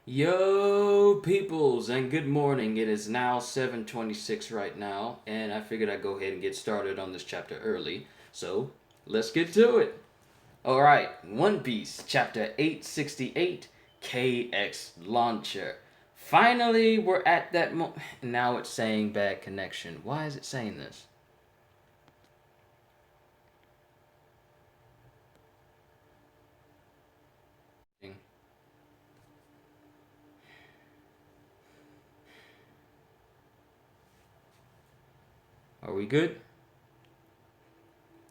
Yo, peoples, and good morning. It is now 7:26 right now, and I figured I'd go ahead and get started on this chapter early. So, let's get to it. All right, One Piece, chapter 868, KX Launcher. Finally, we're at that Now it's saying bad connection. Why is it saying this? Are we good?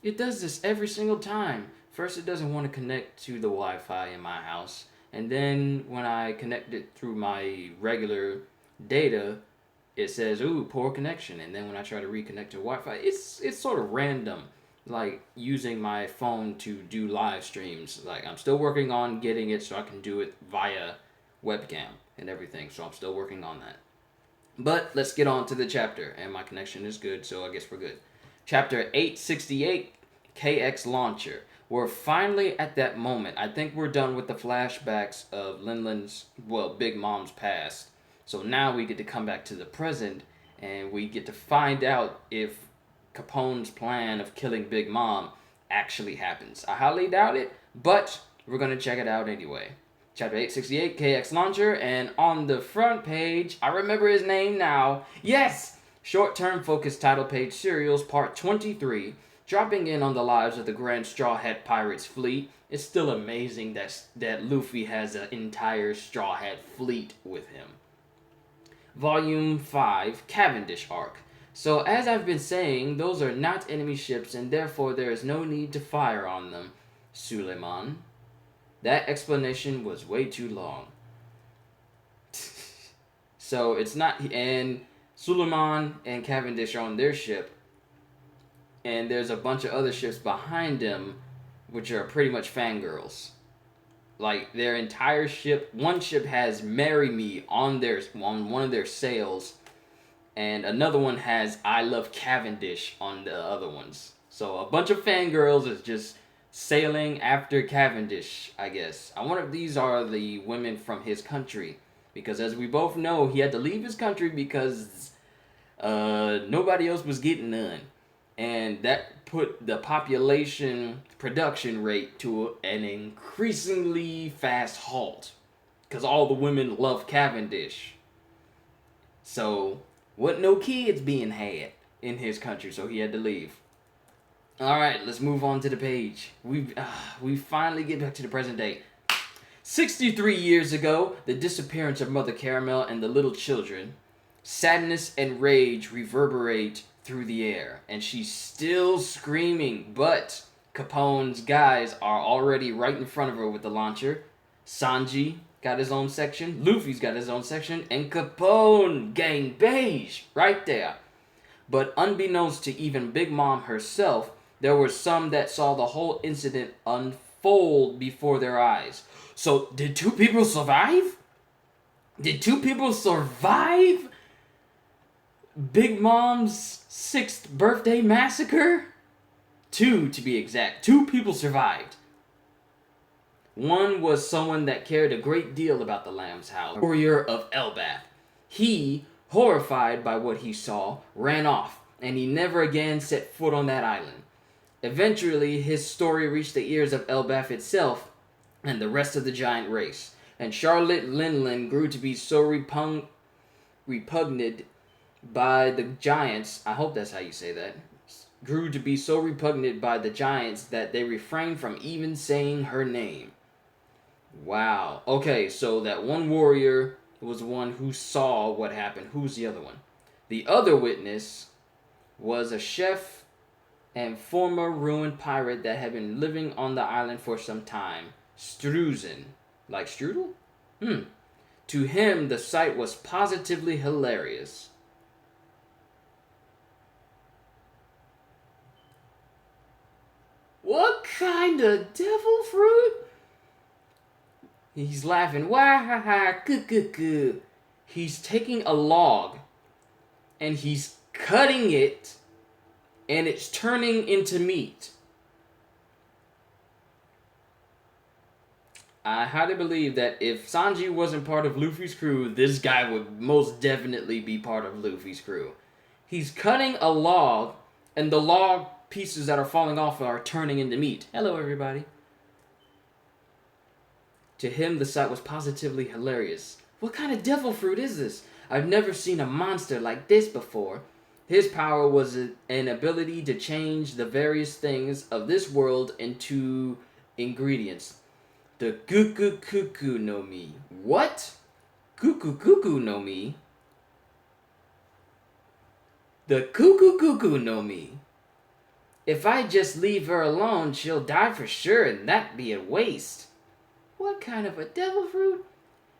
It does this every single time. First, it doesn't want to connect to the Wi Fi in my house. And then, when I connect it through my regular data, it says, ooh, poor connection. And then, when I try to reconnect to Wi Fi, it's sort of random. Like using my phone to do live streams. Like, I'm still working on getting it so I can do it via webcam and everything. So, I'm still working on that. But let's get on to the chapter. And my connection is good, so I guess we're good. Chapter 868, KX Launcher. We're finally at that moment. I think we're done with the flashbacks of Linlin's, Big Mom's past. So now we get to come back to the present and we get to find out if Capone's plan of killing Big Mom actually happens. I highly doubt it, but we're going to check it out anyway. Chapter 868, KX Launcher, and on the front page, I remember his name now. Yes! Short-term focus title page serials, part 23, dropping in on the lives of the Grand Straw Hat Pirates fleet. It's still amazing that Luffy has an entire Straw Hat fleet with him. Volume 5, Cavendish Arc. So as I've been saying, those are not enemy ships and therefore there is no need to fire on them. Suleiman. That explanation was way too long. So it's not, and Suleiman and Cavendish are on their ship, and there's a bunch of other ships behind them, which are pretty much fangirls. Like their entire ship, one ship has "Marry Me" on one of their sails, and another one has "I Love Cavendish" on the other ones. So a bunch of fangirls is just sailing after Cavendish, I guess. I wonder if these are the women from his country, because as we both know, he had to leave his country because nobody else was getting none. And that put the population production rate to an increasingly fast halt. Because all the women love Cavendish. So, wasn't no kids being had in his country, so he had to leave. Alright, let's move on to the page. We finally get back to the present day. 63 years ago, the disappearance of Mother Caramel and the little children. Sadness and rage reverberate through the air, and she's still screaming, but Capone's guys are already right in front of her with the launcher. Sanji got his own section, Luffy's got his own section, and Capone gang beige right there. But unbeknownst to even Big Mom herself, there were some that saw the whole incident unfold before their eyes. So, did two people survive? Did two people survive Big Mom's 6th birthday massacre? Two, to be exact. Two people survived. One was someone that cared a great deal about the Lamb's house, warrior of Elbaf. He, horrified by what he saw, ran off, and he never again set foot on that island. Eventually, his story reached the ears of Elbaf itself and the rest of the giant race, and Charlotte Linlin grew to be so repugnant by the giants, I hope that's how you say that, grew to be so repugnant by the giants that they refrained from even saying her name. Wow. Okay, so that one warrior was the one who saw what happened. Who's the other one? The other witness was a chef and former ruined pirate that had been living on the island for some time. Struzen. Like strudel? To him, the sight was positively hilarious. What kind of devil fruit? He's laughing. Wah ha ha, kuh. He's taking a log and he's cutting it and it's turning into meat. I highly believe that if Sanji wasn't part of Luffy's crew, this guy would most definitely be part of Luffy's crew. He's cutting a log, and the log pieces that are falling off are turning into meat. Hello, everybody. To him, the sight was positively hilarious. What kind of devil fruit is this? I've never seen a monster like this before. His power was an ability to change the various things of this world into ingredients. The Guku Kuku no Mi. What? Guku Kuku no Mi? The Cuckoo Cuckoo no Mi. If I just leave her alone, she'll die for sure, and that'd be a waste. What kind of a devil fruit?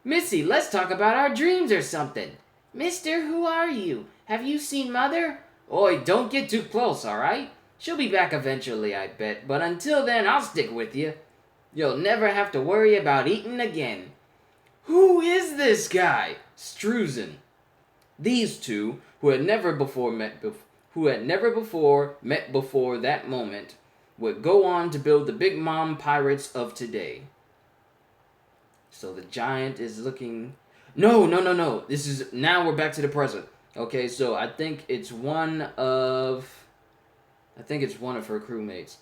Missy, let's talk about our dreams or something. Mister, who are you? Have you seen Mother? Oi, don't get too close, alright? She'll be back eventually, I bet, but until then, I'll stick with you. You'll never have to worry about eating again. Who is this guy? Struzen. These two, who had never before met before that moment, would go on to build the Big Mom pirates of today. So the giant is looking... No. This is... Now we're back to the present. Okay, so I think it's one of her crewmates.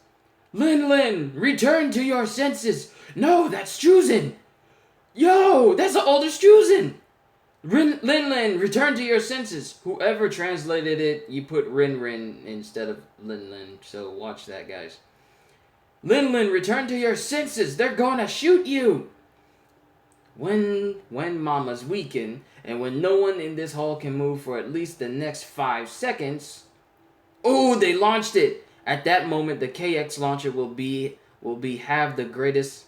Lin, return to your senses. No, that's Struzen. Yo, that's the older Struzen. Lin, return to your senses. Whoever translated it, you put Rin instead of Lin. So watch that, guys. Lin, return to your senses. They're gonna shoot you. When Mama's weakened, and when no one in this hall can move for at least the next 5 seconds... Oh, they launched it! At that moment, the KX launcher will have the greatest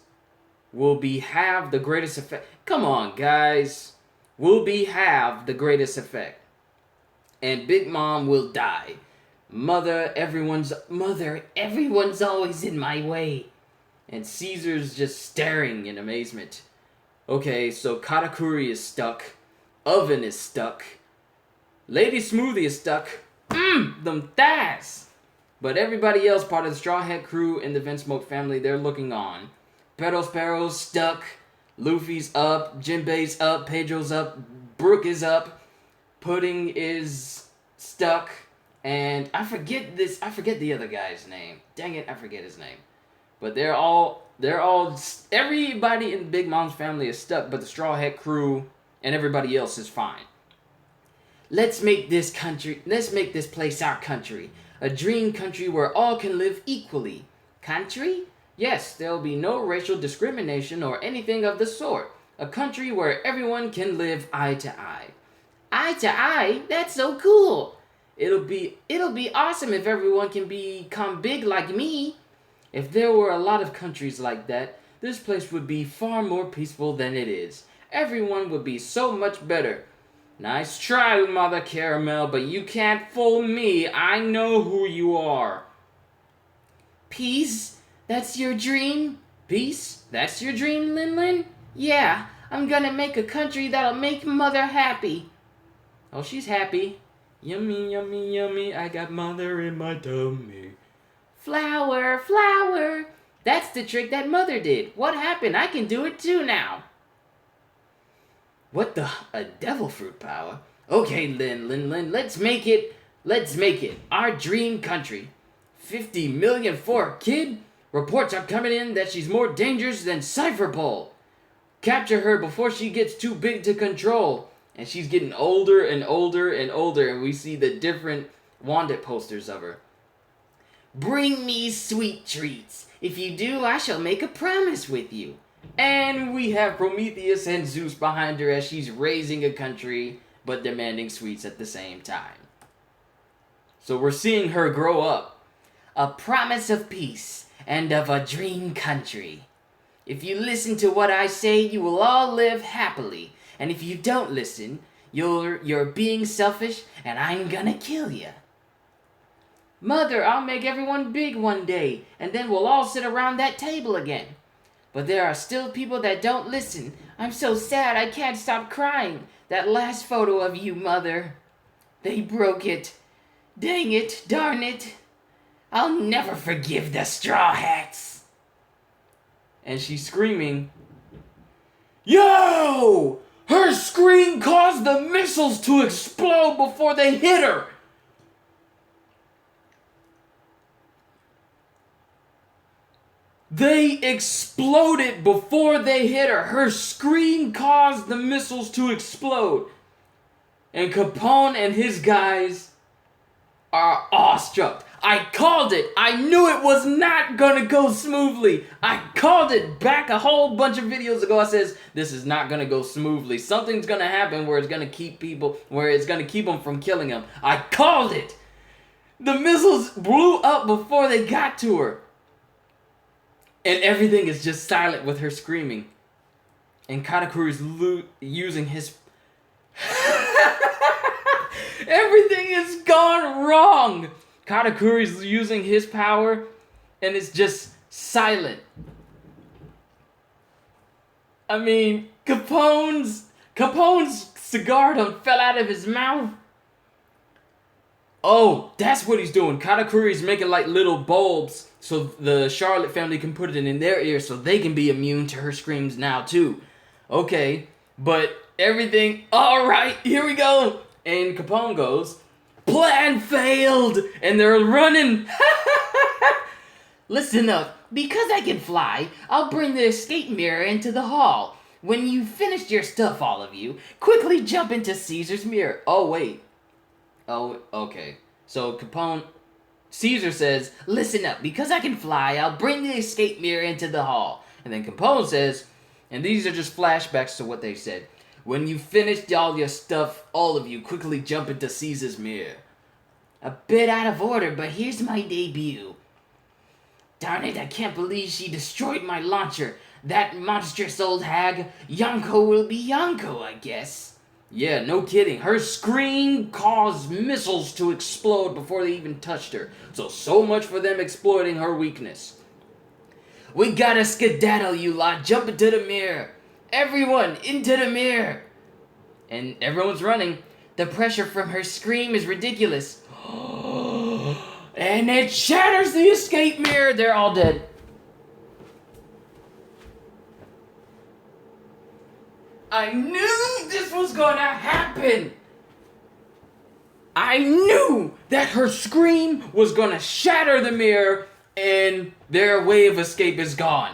effect. Come on, guys. Have the greatest effect. And Big Mom will die. Mother, everyone's always in my way. And Caesar's just staring in amazement. Okay, so Katakuri is stuck. Oven is stuck. Lady Smoothie is stuck. Them thighs. But everybody else, part of the Straw Hat crew and the Vinsmoke family, they're looking on. Sparrow's stuck. Luffy's up. Jinbei's up. Pedro's up. Brook is up. Pudding is stuck. And I forget the other guy's name. Dang it, I forget his name. But everybody in Big Mom's family is stuck, but the Straw Hat crew and everybody else is fine. Let's make this place our country. A dream country where all can live equally. Country? Yes, there'll be no racial discrimination or anything of the sort. A country where everyone can live eye to eye. Eye to eye? That's so cool. It'll be awesome if everyone can become big like me. If there were a lot of countries like that, this place would be far more peaceful than it is. Everyone would be so much better. Nice try, Mother Caramel, but you can't fool me. I know who you are. Peace? That's your dream? Peace? That's your dream, Lin? Yeah, I'm gonna make a country that'll make Mother happy. Oh, she's happy. Yummy, yummy, yummy, I got Mother in my tummy. Flower. That's the trick that Mother did. What happened? I can do it too now. What a devil fruit power. Okay, Lin, let's make it. Our dream country. 50 million for a kid? Reports are coming in that she's more dangerous than Cypher Bowl. Capture her before she gets too big to control. And she's getting older and older and older, and we see the different wanted posters of her. Bring me sweet treats. If you do, I shall make a promise with you. And we have Prometheus and Zeus behind her as she's raising a country, but demanding sweets at the same time. So we're seeing her grow up. A promise of peace and of a dream country. If you listen to what I say, you will all live happily. And if you don't listen, you're being selfish, and I'm gonna kill you. Mother, I'll make everyone big one day, and then we'll all sit around that table again. But there are still people that don't listen. I'm so sad I can't stop crying. That last photo of you, Mother. They broke it. Dang it, darn it. I'll never forgive the Straw Hats. And she's screaming, Yo! Her scream caused the missiles to explode before they hit her! They exploded before they hit her. Her scream caused the missiles to explode. And Capone and his guys are awestruck. I called it. I knew it was not gonna go smoothly. I called it back a whole bunch of videos ago. I says, this is not gonna go smoothly. Something's gonna happen where it's gonna keep them from killing him. I called it. The missiles blew up before they got to her. And everything is just silent with her screaming. And Katakuru's using his... Everything has gone wrong! Katakuru's using his power, and it's just silent. I mean, Capone's cigar done fell out of his mouth. Oh, that's what he's doing. Katakuru's making like little bulbs so the Charlotte family can put it in their ears so they can be immune to her screams now too. Okay, but everything... Alright, here we go! And Capone goes, plan failed! And they're running! Listen up, because I can fly, I'll bring the escape mirror into the hall. When you've finished your stuff, all of you, quickly jump into Caesar's mirror. Oh, wait. Oh, okay. So Caesar says, listen up, because I can fly, I'll bring the escape mirror into the hall. And then Capone says, and these are just flashbacks to what they said. When you finished all your stuff, all of you quickly jump into Caesar's mirror. A bit out of order, but here's my debut. Darn it, I can't believe she destroyed my launcher. That monstrous old hag. Yonko will be Yonko, I guess. Yeah, no kidding. Her scream caused missiles to explode before they even touched her. So much for them exploiting her weakness. We gotta skedaddle, you lot. Jump into the mirror. Everyone, into the mirror. And everyone's running. The pressure from her scream is ridiculous. And it shatters the escape mirror. They're all dead. I knew this was gonna happen. I knew that her scream was gonna shatter the mirror and their way of escape is gone.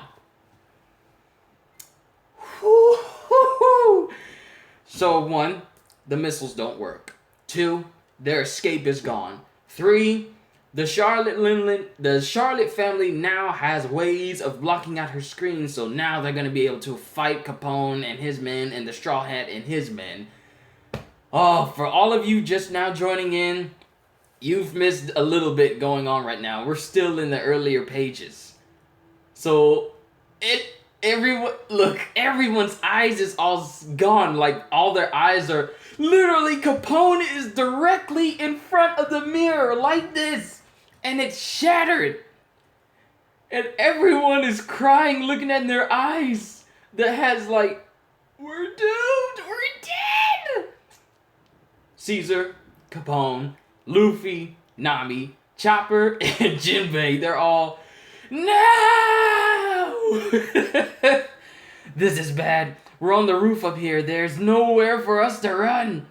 So 1, the missiles don't work. 2, their escape is gone. 3, the Charlotte family now has ways of blocking out her screen, so now they're gonna be able to fight Capone and his men and the Straw Hat and his men. Oh, for all of you just now joining in, you've missed a little bit going on right now. We're still in the earlier pages. So, everyone's eyes is all gone. Like, all their eyes are... Literally, Capone is directly in front of the mirror, like this. And it's shattered. And everyone is crying, looking at their eyes. That has, like, we're doomed, we're dead. Caesar, Capone, Luffy, Nami, Chopper, and Jinbei, they're all... No! This is bad. We're on the roof up here. There's nowhere for us to run.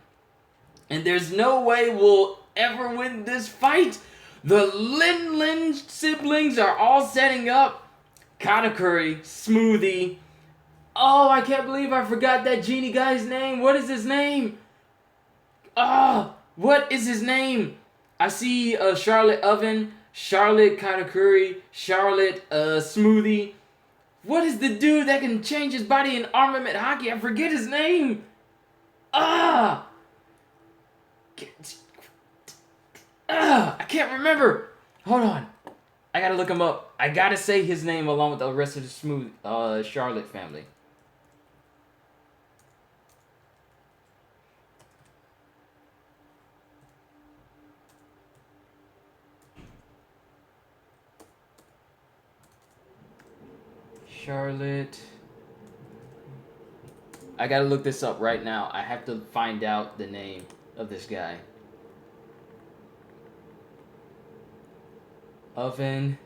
And there's no way we'll ever win this fight. The Lin siblings are all setting up. Katakuri, Smoothie. Oh, I can't believe I forgot that genie guy's name. What is his name? What is his name? I see Charlotte Oven, Charlotte Katakuri, Charlotte Smoothie. What is the dude that can change his body in armament hockey? I forget his name. I can't remember. Hold on. I gotta look him up. I gotta say his name along with the rest of the Charlotte family. Charlotte. I gotta look this up right now. I have to find out the name of this guy. Oven.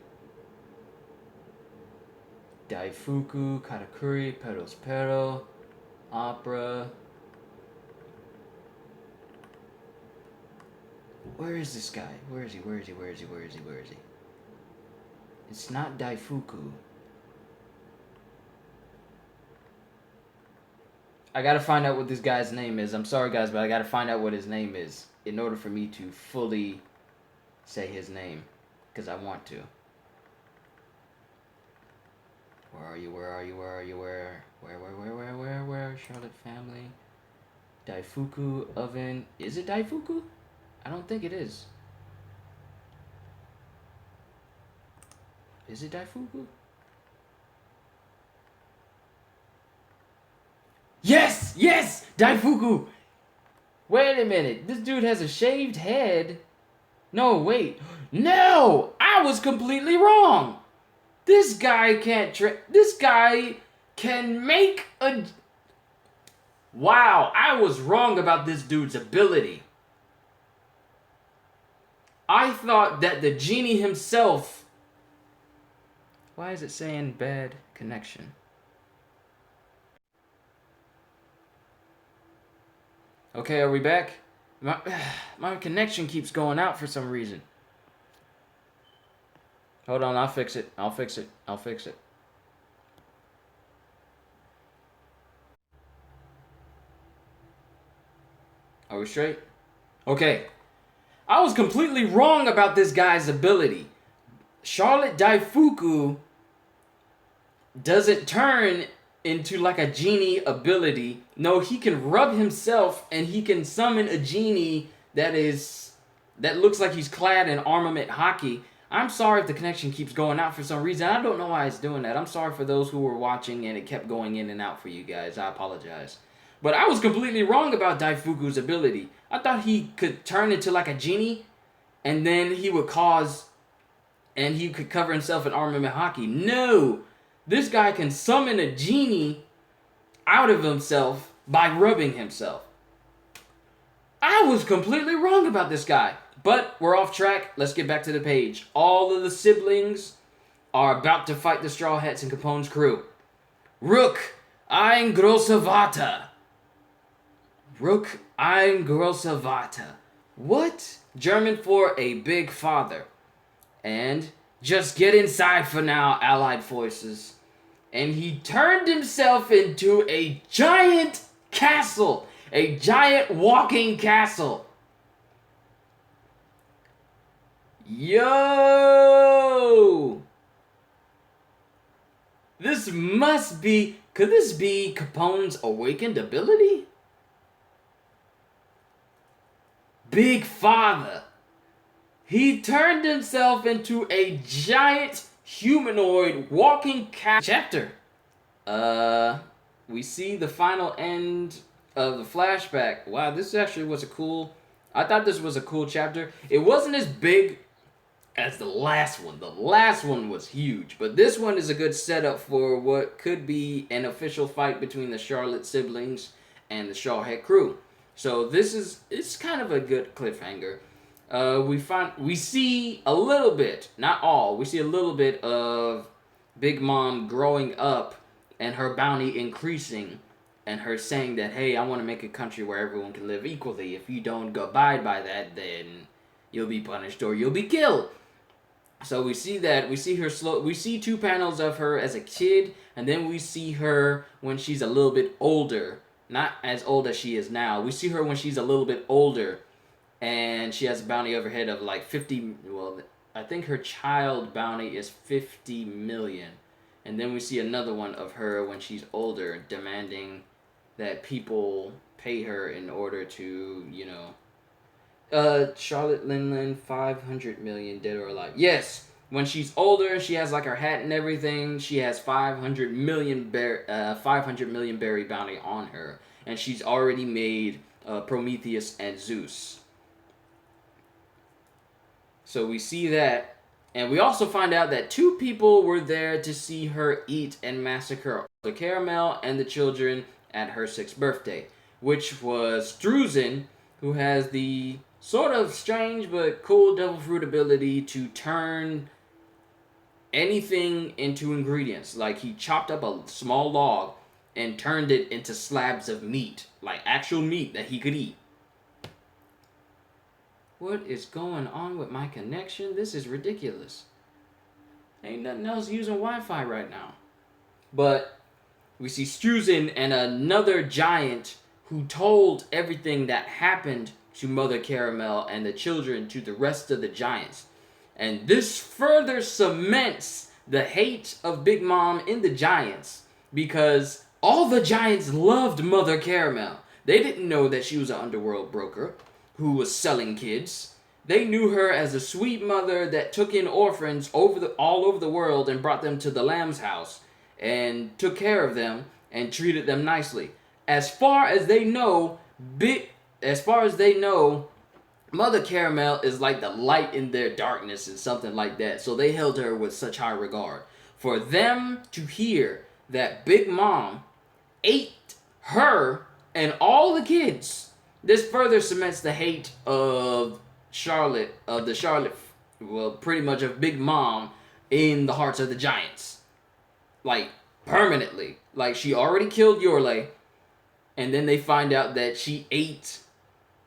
Daifuku, Katakuri, Perospero. Opera. Where is this guy? Where is he? Where is he? Where is he? Where is he? Where is he? It's not Daifuku. I gotta find out what this guy's name is. I'm sorry, guys, but I gotta find out what his name is in order for me to fully say his name. Because I want to. Where are you? Where are you? Where are you? Where? Charlotte family. Daifuku oven. Is it Daifuku? I don't think it is. Is it Daifuku? Yes! Yes! Daifuku! Wait a minute. This dude has a shaved head. No, wait. No! I was completely wrong! This guy can't this guy can make a... Wow, I was wrong about this dude's ability. I thought that the genie himself... Why is it saying bad connection? Okay, are we back? My connection keeps going out for some reason. Hold on, I'll fix it. I'll fix it. Are we straight? Okay. I was completely wrong about this guy's ability. Charlotte Daifuku doesn't turn into like a genie ability. No, he can rub himself and he can summon a genie that looks like he's clad in armament hockey. I'm sorry if the connection keeps going out for some reason. I don't know why it's doing that. I'm sorry for those who were watching and it kept going in and out for you guys. I apologize. But I was completely wrong about Daifuku's ability. I thought he could turn into like a genie and then he would and he could cover himself in armament hockey. No! This guy can summon a genie out of himself by rubbing himself. I was completely wrong about this guy. But we're off track. Let's get back to the page. All of the siblings are about to fight the Straw Hats and Capone's crew. Rook ein großer Vater. Rook ein großer Vater. What? German for a big father. And just get inside for now, Allied forces. And he turned himself into a giant castle. A giant walking castle. Yo! This must be... Could this be Capone's awakened ability? Big Father. He turned himself into a giant humanoid walking chapter. We see the final end of the flashback. Wow, this actually was a cool... I thought this was a cool chapter. It wasn't as big as the last one. The last one was huge, but this one is a good setup for what could be an official fight between the Charlotte siblings and the Straw Hat crew. So it's kind of a good cliffhanger. We see a little bit, not all, we see a little bit of Big Mom growing up and her bounty increasing and her saying that, hey, I want to make a country where everyone can live equally. If you don't abide by that, then you'll be punished or you'll be killed. So we see that, we see her we see 2 panels of her as a kid, and then we see her when she's a little bit older. Not as old as she is now. We see her when she's a little bit older, and she has a bounty over her head of like 50, well, I think her child bounty is 50 million. And then we see another one of her when she's older, demanding that people pay her in order to, you know... Charlotte Linlin, 500 million, dead or alive. Yes, when she's older, she has like her hat and everything. She has 500 million berry bounty on her, and she's already made Prometheus and Zeus. So we see that, and we also find out that 2 people were there to see her eat and massacre the Caramel and the children at her 6th birthday, which was Drusen, who has the sort of strange but cool devil fruit ability to turn anything into ingredients. Like, he chopped up a small log and turned it into slabs of meat, like actual meat that he could eat. What is going on with my connection? This is ridiculous. Ain't nothing else using Wi-Fi right now. But we see Struzan and another giant who told everything that happened to Mother Caramel and the children to the rest of the giants. And this further cements the hate of Big Mom in the giants, because all the giants loved Mother Caramel. They didn't know that she was an underworld broker who was selling kids. They knew her as a sweet mother that took in orphans all over the world and brought them to the Lamb's house and took care of them and treated them nicely. As far as they know, Mother Caramel is like the light in their darkness and something like that. So they held her with such high regard. For them to hear that Big Mom ate her and all the kids, this further cements the hate of pretty much of Big Mom in the hearts of the giants. Like, permanently. Like, she already killed Yorle, and then they find out that she ate,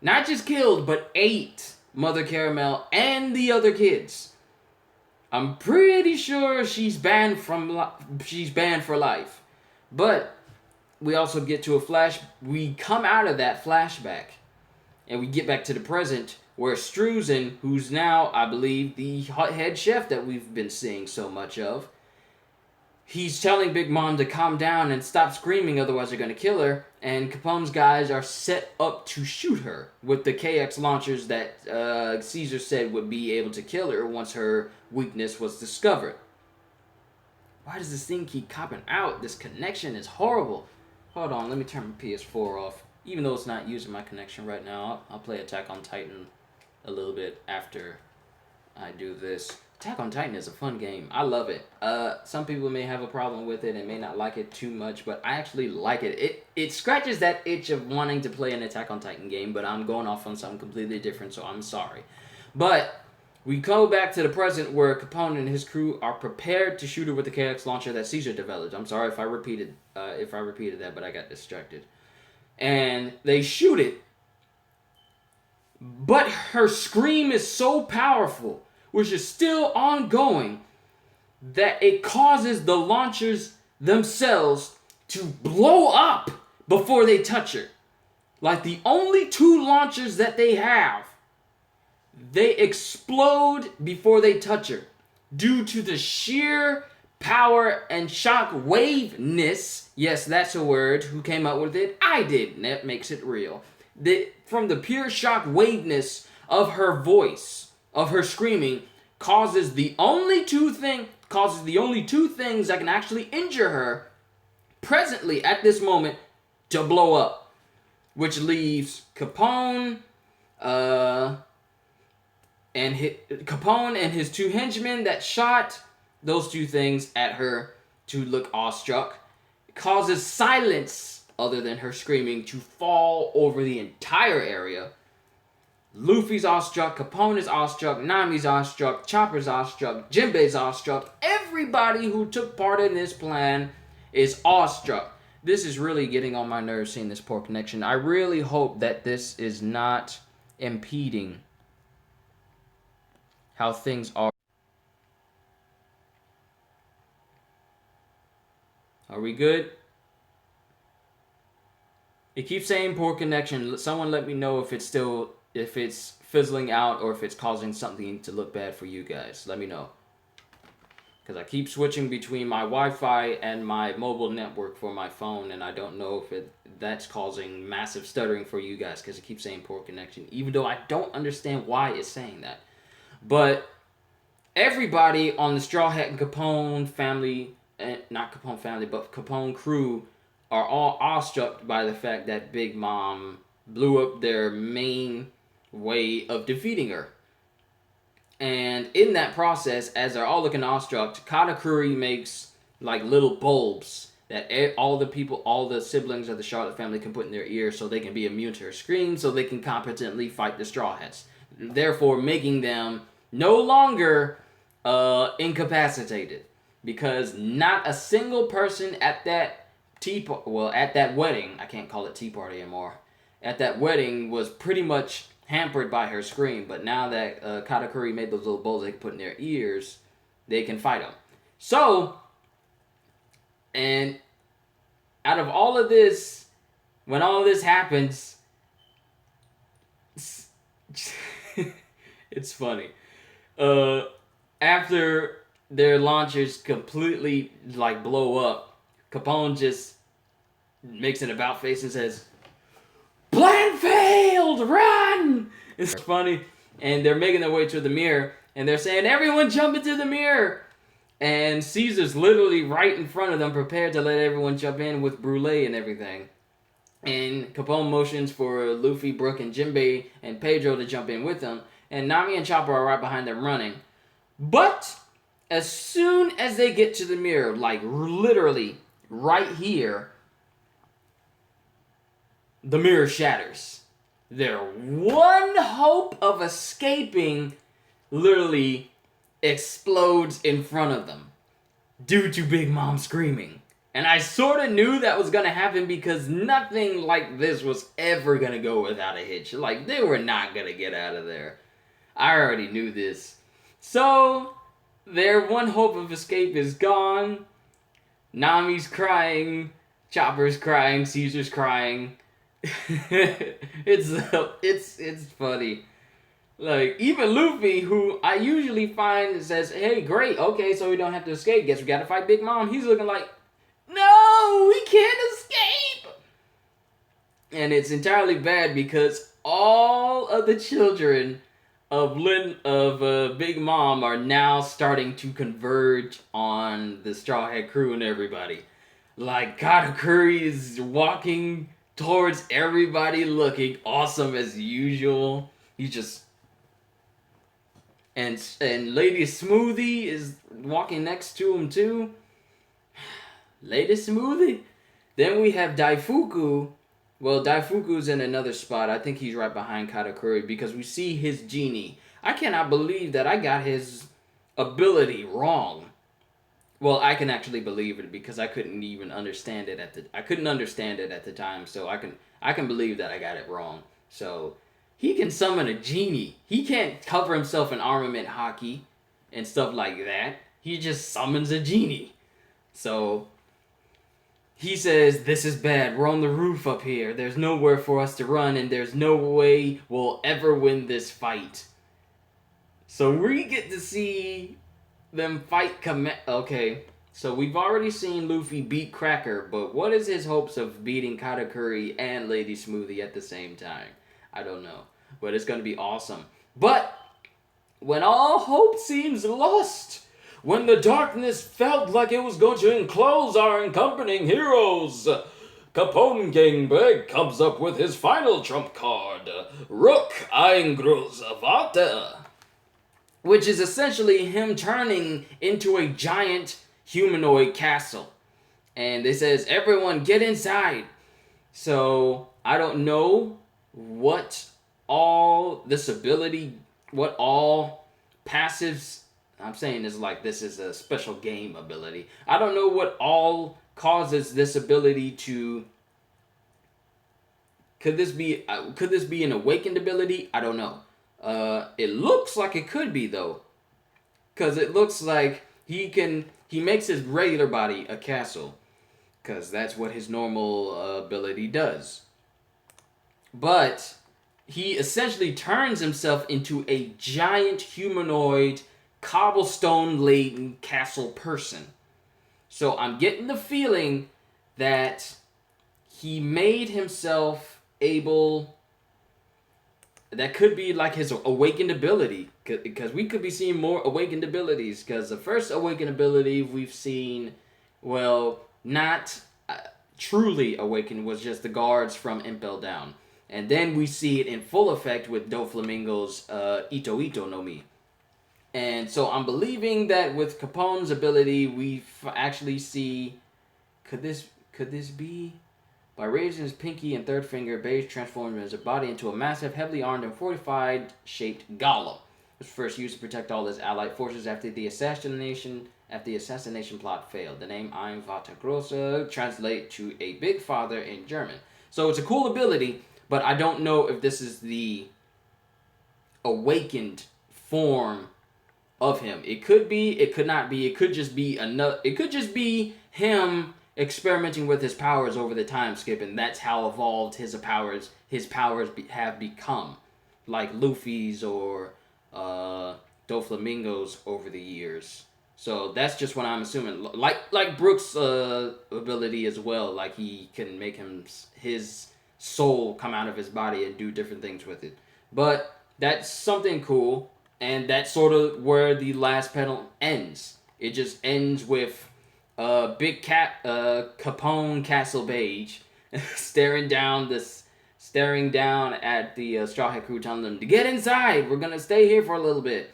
not just killed, but ate Mother Caramel and the other kids. I'm pretty sure she's banned for life. But we also get to we come out of that flashback, and we get back to the present, where Struzan, who's now, I believe, the head chef that we've been seeing so much of, he's telling Big Mom to calm down and stop screaming, otherwise they're going to kill her, and Capone's guys are set up to shoot her with the KX launchers that Caesar said would be able to kill her once her weakness was discovered. Why does this thing keep copping out? This connection is horrible. Hold on, let me turn my PS4 off. Even though it's not using my connection right now, I'll play Attack on Titan a little bit after I do this. Attack on Titan is a fun game. I love it. Some people may have a problem with it and may not like it too much, but I actually like it. It scratches that itch of wanting to play an Attack on Titan game, but I'm going off on something completely different, so I'm sorry. But we go back to the present where Capone and his crew are prepared to shoot her with the KX launcher that Caesar developed. I'm sorry if I repeated that, but I got distracted. And they shoot it, but her scream is so powerful, which is still ongoing, that it causes the launchers themselves to blow up before they touch her. Like the only two launchers that they have, they explode before they touch her due to the sheer power and shock waveness. Yes, that's a word. Who came up with it? I did. And that makes it real. From the pure shock waveness of her voice, of her screaming, causes the only two things that can actually injure her presently at this moment to blow up, which leaves Capone and his two henchmen that shot those two things at her to look awestruck. It causes silence other than her screaming to fall over the entire area. Luffy's awestruck, Capone is awestruck, Nami's awestruck, Chopper's awestruck, Jinbei's awestruck. Everybody who took part in this plan is awestruck. This is really getting on my nerves seeing this poor connection. I really hope that this is not impeding how things are. Are we good? It keeps saying poor connection. Someone let me know if it's fizzling out or if it's causing something to look bad for you guys. Let me know. Because I keep switching between my Wi-Fi and my mobile network for my phone, and I don't know if that's causing massive stuttering for you guys because it keeps saying poor connection, even though I don't understand why it's saying that. But everybody on the Straw Hat and Capone family, not Capone family, but Capone crew, are all awestruck by the fact that Big Mom blew up their main way of defeating her. And in that process, as they're all looking awestruck, Katakuri makes like little bulbs that all the siblings of the Charlotte family can put in their ears so they can be immune to her screams, so they can competently fight the Straw Hats. Therefore, making them no longer incapacitated. Because not a single person at that at that wedding, I can't call it tea party anymore. At that wedding was pretty much hampered by her scream, but now that Katakuri made those little bowls they can put in their ears, they can fight them. So, and out of all of this, when all of this happens, it's funny. After their launchers completely like blow up, Capone just makes an about face and says, "Plan failed! Run!" It's funny. And they're making their way to the mirror, and they're saying, "Everyone jump into the mirror!" And Caesar's literally right in front of them, prepared to let everyone jump in with Brulee and everything. And Capone motions for Luffy, Brook, and Jinbei and Pedro to jump in with them. And Nami and Chopper are right behind them running. But as soon as they get to the mirror, like literally right here, the mirror shatters. Their one hope of escaping literally explodes in front of them due to Big Mom screaming. And I sort of knew that was going to happen because nothing like this was ever going to go without a hitch. Like, they were not going to get out of there. I already knew this. So, their one hope of escape is gone. Nami's crying. Chopper's crying. Caesar's crying. It's funny. Like, even Luffy, who I usually find says, "Hey, great, okay, so we don't have to escape. Guess we gotta fight Big Mom." He's looking like, "No, we can't escape!" And it's entirely bad because all of the children of Big Mom are now starting to converge on the Straw Hat crew and everybody. Like, Katakuri is walking towards everybody looking awesome as usual. He just... And Lady Smoothie is walking next to him too. Lady Smoothie. Then we have Daifuku. Well, Daifuku's in another spot. I think he's right behind Katakuri because we see his genie. I cannot believe that I got his ability wrong. Well, I can actually believe it because I couldn't even understand it I couldn't understand it at the time, so I can believe that I got it wrong. So he can summon a genie. He can't cover himself in armament hockey and stuff like that. He just summons a genie. So he says, "This is bad. We're on the roof up here. There's nowhere for us to run, and there's no way we'll ever win this fight." So we get to see them fight Okay, so we've already seen Luffy beat Cracker, but what is his hopes of beating Katakuri and Lady Smoothie at the same time? I don't know, but it's going to be awesome. But when all hope seems lost, when the darkness felt like it was going to enclose our accompanying heroes, Capone Gangbang comes up with his final trump card, Rook Aingrozavata, which is essentially him turning into a giant humanoid castle. And it says, "Everyone get inside." So I don't know what all passives, I'm saying this like this is a special game ability. I don't know what all causes this ability to... Could this be an awakened ability? I don't know. It looks like it could be though, because it looks like he makes his regular body a castle, because that's what his normal ability does. But he essentially turns himself into a giant humanoid, cobblestone-laden castle person. So I'm getting the feeling that he made himself able... That could be like his awakened ability, because we could be seeing more awakened abilities, because the first awakened ability we've seen, well, not truly awakened, was just the guards from Impel Down. And then we see it in full effect with Doflamingo's Ito Ito no Mi. And so I'm believing that with Capone's ability, we actually see... Could this be... By raising his pinky and third finger, Beige transforms his body into a massive, heavily armed and fortified shaped golem. was first used to protect all his allied forces after the assassination plot failed. The name Ein Vatergrosse translates to a big father in German. So it's a cool ability, but I don't know if this is the awakened form of him. It could be, it could not be, it could just be him experimenting with his powers over the time skip, and that's how evolved his powers have become, like Luffy's or Doflamingo's over the years. So that's just what I'm assuming. Like Brook's ability as well. Like he can make his soul come out of his body and do different things with it. But that's something cool, and that's sort of where the last panel ends. It just ends with Big Cat Capone Castle Beige staring down at the Straw Hat crew, telling them to get inside. We're gonna stay here for a little bit.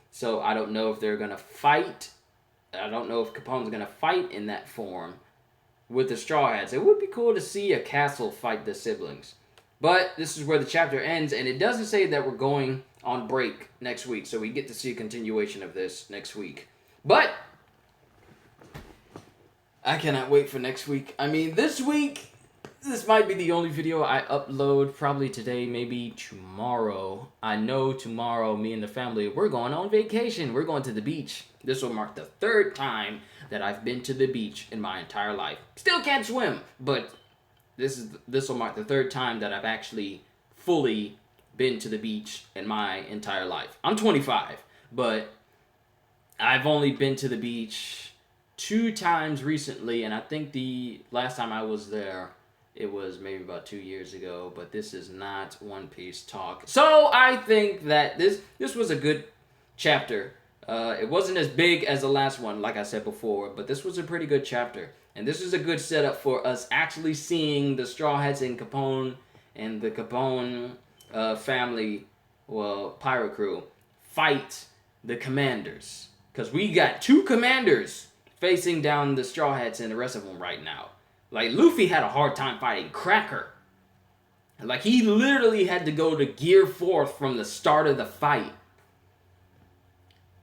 So I don't know if they're gonna fight. I don't know if Capone's gonna fight in that form with the Straw Hats. It would be cool to see a castle fight the siblings. But this is where the chapter ends, and it doesn't say that we're going on break next week, so we get to see a continuation of this next week. But I cannot wait for next week. I mean, this week, this might be the only video I upload, probably today, maybe tomorrow. I know tomorrow, me and the family, we're going on vacation. We're going to the beach. This will mark the third time that I've been to the beach in my entire life. Still can't swim, but this will mark the third time that I've actually fully been to the beach in my entire life. I'm 25, but I've only been to the beach 2 times recently, and I think the last time I was there, it was maybe about 2 years ago, but this is not One Piece talk. So I think that this was a good chapter. It wasn't as big as the last one, like I said before, but this was a pretty good chapter. And this is a good setup for us actually seeing the Straw Hats and Capone and the Capone family, well, pirate crew, fight the commanders. Because we got 2 commanders facing down the Straw Hats and the rest of them right now. Like, Luffy had a hard time fighting Cracker. Like, he literally had to go to Gear 4 from the start of the fight.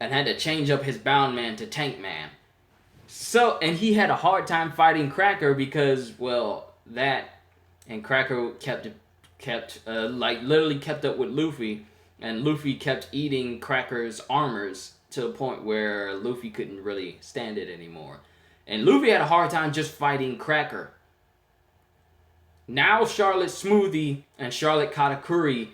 And had to change up his Bound Man to Tank Man. So, and he had a hard time fighting Cracker because, well, that, and Cracker literally kept up with Luffy, and Luffy kept eating Cracker's armors to a point where Luffy couldn't really stand it anymore. And Luffy had a hard time just fighting Cracker. Now Charlotte Smoothie and Charlotte Katakuri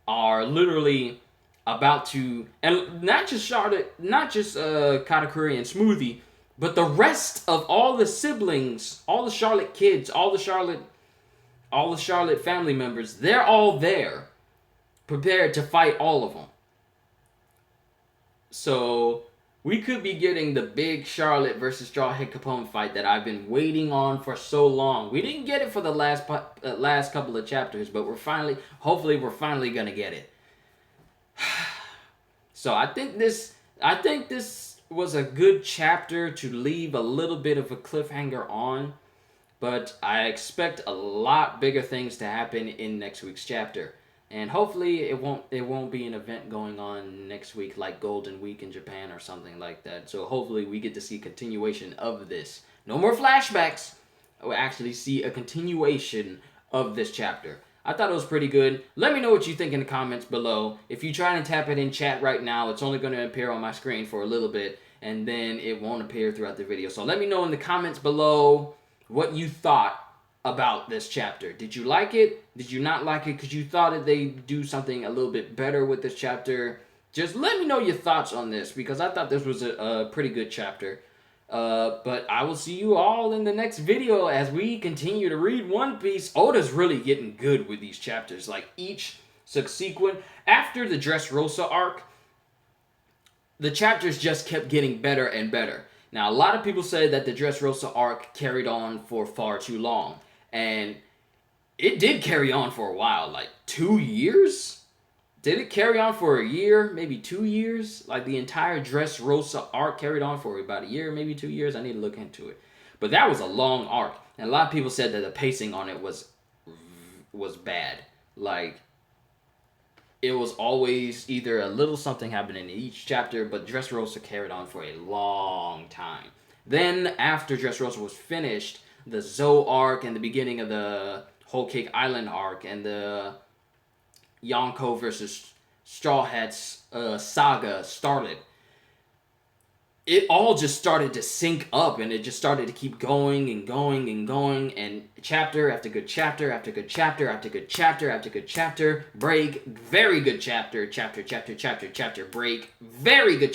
are literally about to, and not just Katakuri and Smoothie, but the rest of all the siblings, all the Charlotte kids, all the Charlotte family members, they're all there, prepared to fight all of them. So we could be getting the big Charlotte versus Straw Hat Capone fight that I've been waiting on for so long. We didn't get it for the last couple of chapters, but hopefully we're finally gonna get it. So I think this was a good chapter to leave a little bit of a cliffhanger on, but I expect a lot bigger things to happen in next week's chapter. And hopefully it won't be an event going on next week like Golden Week in Japan or something like that. So hopefully we get to see a continuation of this. No more flashbacks. We'll actually see a continuation of this chapter. I thought it was pretty good. Let me know what you think in the comments below. If you try and tap it in chat right now, it's only going to appear on my screen for a little bit, and then it won't appear throughout the video. So let me know in the comments below what you thought about this chapter. Did you like it? Did you not like it? Because you thought that they'd do something a little bit better with this chapter? Just let me know your thoughts on this, because I thought this was a pretty good chapter. But I will see you all in the next video as we continue to read One Piece. Oda's really getting good with these chapters. Like, each subsequent, after the Dressrosa arc, the chapters just kept getting better and better. Now, a lot of people say that the Dressrosa arc carried on for far too long. And it did carry on for a while, like 2 years? Did it carry on for a year, maybe 2 years? Like, the entire Dressrosa arc carried on for about a year, maybe 2 years? I need to look into it. But that was a long arc. And a lot of people said that the pacing on it was bad. Like, it was always either a little something happening in each chapter, but Dressrosa carried on for a long time. Then, after Dressrosa was finished, the Zoe arc and the beginning of the Whole Cake Island arc and the Yonko versus Straw Hats saga started. It all just started to sync up, and it just started to keep going and going and going, and chapter after good chapter after good chapter after good chapter after good chapter, break, very good chapter, break, very good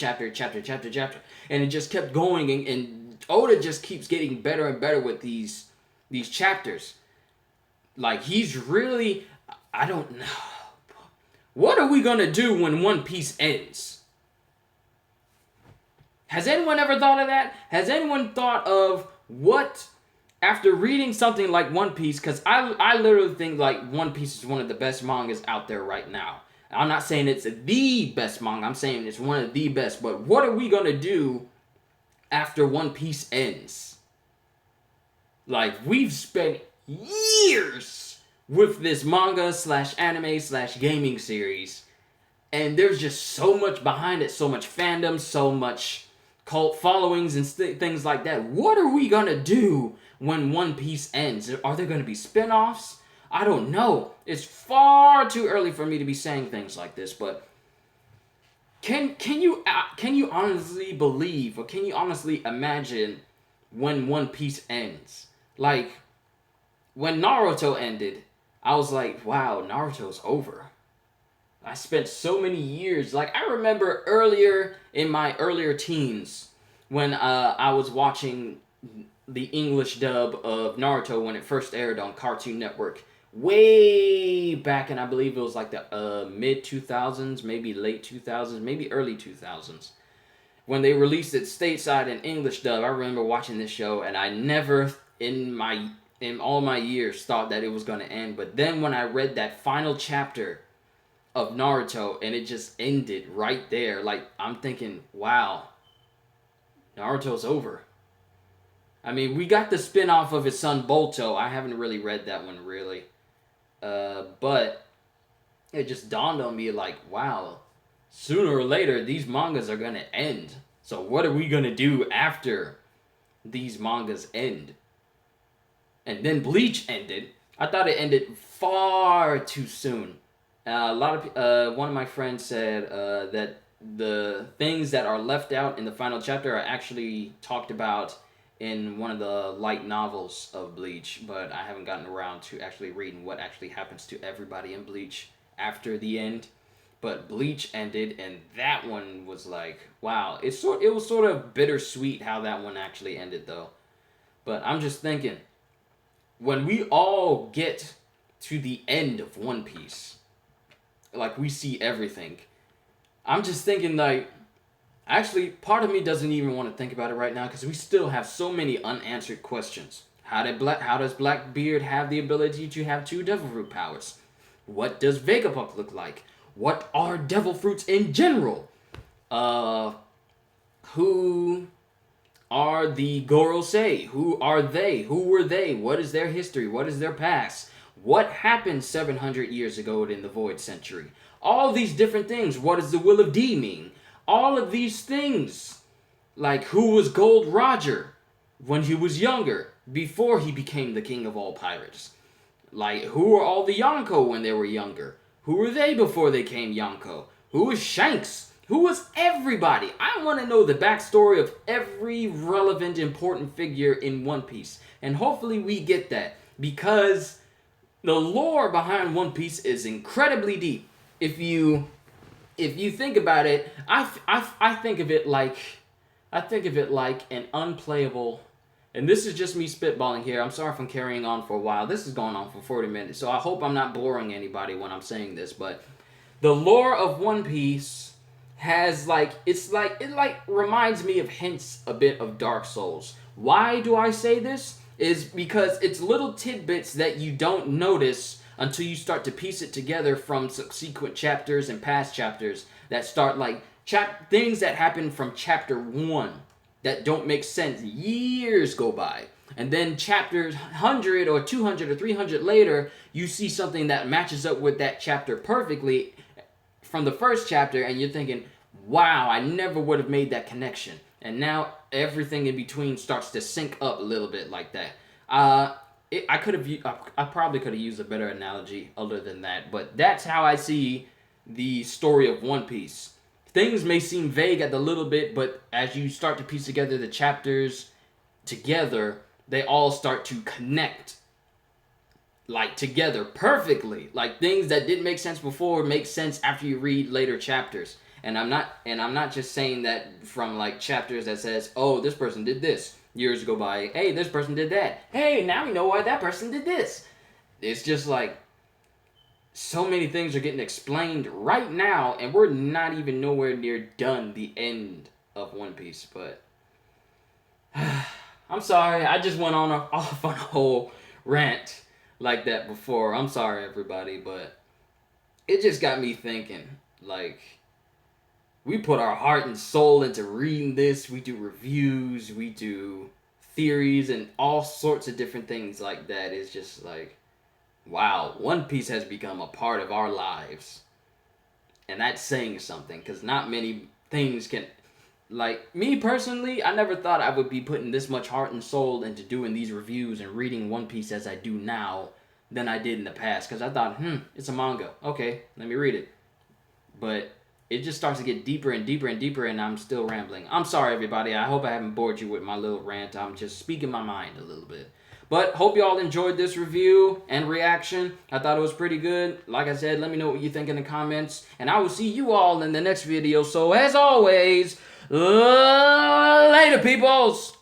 chapter, and it just kept going, and Oda just keeps getting better and better with these chapters. Like, he's really, I don't know. What are we gonna do when One Piece ends? Has anyone ever thought of that? Has anyone thought of what, after reading something like One Piece, because I literally think like One Piece is one of the best mangas out there right now. I'm not saying it's the best manga, I'm saying it's one of the best, but what are we gonna do after One Piece ends? Like, we've spent years with this manga / anime / gaming series, and there's just so much behind it, so much fandom, so much cult followings and things like that. What are we gonna do when One Piece ends? Are there gonna be spin-offs? I don't know. It's far too early for me to be saying things like this, but can you honestly believe, or can you honestly imagine when One Piece ends? Like, when Naruto ended, I was like, wow, Naruto's over. I spent so many years, like, I remember in my earlier teens, when I was watching the English dub of Naruto when it first aired on Cartoon Network, way back in, I believe it was like the mid-2000s, maybe late 2000s, maybe early 2000s. When they released it stateside in English dub, I remember watching this show, and I never, in all my years, thought that it was going to end. But then when I read that final chapter of Naruto, and it just ended right there, like, I'm thinking, wow, Naruto's over. I mean, we got the spin-off of his son Bolto. I haven't really read that one, really. But it just dawned on me, like, wow, sooner or later, these mangas are gonna end. So what are we gonna do after these mangas end? And then Bleach ended. I thought it ended far too soon. One of my friends said that the things that are left out in the final chapter are actually talked about in one of the light novels of Bleach, but I haven't gotten around to actually reading what actually happens to everybody in Bleach after the end. But Bleach ended, and that one was like, wow. It was sort of bittersweet how that one actually ended, though. But I'm just thinking, when we all get to the end of One Piece, like, we see everything, I'm just thinking, like, actually, part of me doesn't even want to think about it right now, because we still have so many unanswered questions. How does Blackbeard have the ability to have 2 devil fruit powers? What does Vegapunk look like? What are devil fruits in general? Who are the Gorosei? Who are they? Who were they? What is their history? What is their past? What happened 700 years ago in the Void Century? All these different things. What does the Will of D mean? All of these things. Like, who was Gold Roger when he was younger, before he became the king of all pirates? Like, who were all the Yonko when they were younger? Who were they before they came Yonko? Who was Shanks? Who was everybody? I want to know the backstory of every relevant, important figure in One Piece. And hopefully we get that, because the lore behind One Piece is incredibly deep. If you think about it, I think of it like an unplayable. And this is just me spitballing here. I'm sorry if I'm carrying on for a while. This is going on for 40 minutes, so I hope I'm not boring anybody when I'm saying this. But the lore of One Piece has it reminds me of hints a bit of Dark Souls. Why do I say this? Is because it's little tidbits that you don't notice until you start to piece it together from subsequent chapters and past chapters that start like things that happen from chapter 1 that don't make sense. Years go by, and then chapters 100 or 200 or 300 later, you see something that matches up with that chapter perfectly, from the first chapter, and you're thinking, wow, I never would have made that connection. And now everything in between starts to sync up a little bit like that. I probably could have used a better analogy other than that, but that's how I see the story of One Piece. Things may seem vague at the little bit, but as you start to piece together the chapters together, they all start to connect like together perfectly. Like things that didn't make sense before make sense after you read later chapters. And I'm not just saying that from like chapters that says, "Oh, this person did this." Years go by, "Hey, this person did that." "Hey, now we know why that person did this." It's just like so many things are getting explained right now, and we're not even nowhere near done the end of One Piece. But I'm sorry, I just went off on a whole rant like that before. I'm sorry, everybody, but it just got me thinking. Like, we put our heart and soul into reading this. We do reviews, we do theories, and all sorts of different things like that. It's just like, wow, One Piece has become a part of our lives. And that's saying something, because not many things can... Like, me personally, I never thought I would be putting this much heart and soul into doing these reviews and reading One Piece as I do now than I did in the past. Because I thought, it's a manga. Okay, let me read it. But it just starts to get deeper and deeper and deeper, and I'm still rambling. I'm sorry, everybody. I hope I haven't bored you with my little rant. I'm just speaking my mind a little bit. But hope you all enjoyed this review and reaction. I thought it was pretty good. Like I said, let me know what you think in the comments. And I will see you all in the next video. So as always, later, peoples!